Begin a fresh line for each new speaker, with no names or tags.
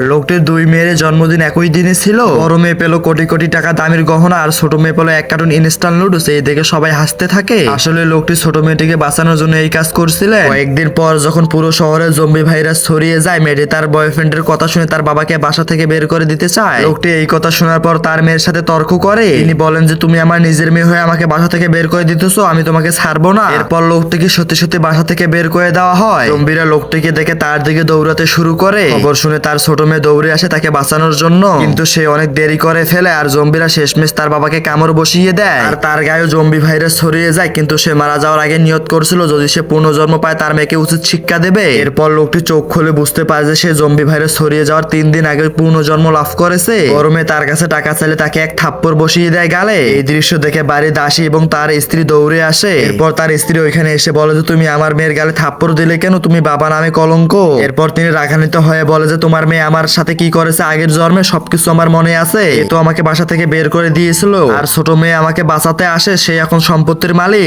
লোকটির দুই মেয়ের জন্মদিন একই দিনে ছিল। বড় মেয়ে পেল কোটি কোটি টাকা দামের গহনা আর ছোট মেয়ে পেল 1 কার্টুন ইনস্ট্যান্ট নুডলস। এই দেখে সবাই হাসতে থাকে। আসলে লোকটি ছোট মেয়েটিকে বাঁচানোর জন্য এই কাজ করছিলেন। কয়েকদিন পর যখন পুরো শহরে জম্বি ভাইরাস ছড়িয়ে যায়, মেয়েটি তার বয়ফ্রেন্ডের কথা শুনে তার বাবাকে বাসা থেকে বের করে দিতে চায়। লোকটি এই কথা শোনার পর তার মেয়ের সাথে তর্ক করে। তিনি বলেন যে তুমি আমার নিজের মেয়ে হয়ে আমাকে বাসা থেকে বের করে দিতেছো, আমি তোমাকে ছাড়বো না। এরপর লোকটিকে সত্যি সত্যি বাসা থেকে বের করে দেওয়া হয়। জম্বিরা লোকটিকে দেখে তার দিকে দৌড়াতে শুরু করে। খবর শুনে তার ছোট মেয়ে দৌড়ে আসে তাকে বাঁচানোর জন্য, কিন্তু সে অনেক দেরি করে ফেলে আর জম্বিরা শেষমেশ তার বাবাকে কামড় বসিয়ে দেয় আর তার গায়ে জম্বি ভাইরাস ছড়িয়ে যায়। কিন্তু সে মারা যাওয়ার আগে নিয়ত করছিল যদি সে পুনর্জন্ম পায় তার মেয়েকে উচিত শিক্ষা দেবে। এরপর লোকটি চোখ খুলে বুঝতে পারে যে সে জম্বি ভাইরাস ছড়িয়ে যাওয়ার 3 দিন আগে পুনর্জন্ম লাভ করেছে। গরমে তার কাছে টাকা চাইলে তাকে এক থাপ্পড় বসিয়ে দেয় গালে। এই দৃশ্য দেখে বাড়ির দাসী এবং তার স্ত্রী দৌড়ে আসে। এরপর তার স্ত্রী ওইখানে এসে বলে যে তুমি আমার মেয়ের গালে থাপ্পড় দিলে কেন, তুমি বাবা নামে কলঙ্ক। এরপর তিনি রাগান্বিত হয়ে বলে যে তোমার মেয়ে আমার সাথে কি করেছে আগের জন্মে সবকিছু আমার মনে আছে। এ তো আমাকে বাসা থেকে বের করে দিয়েছিল আর ছোট মেয়ে আমাকে বাঁচাতে আসে, সে এখন সম্পত্তির মালিক।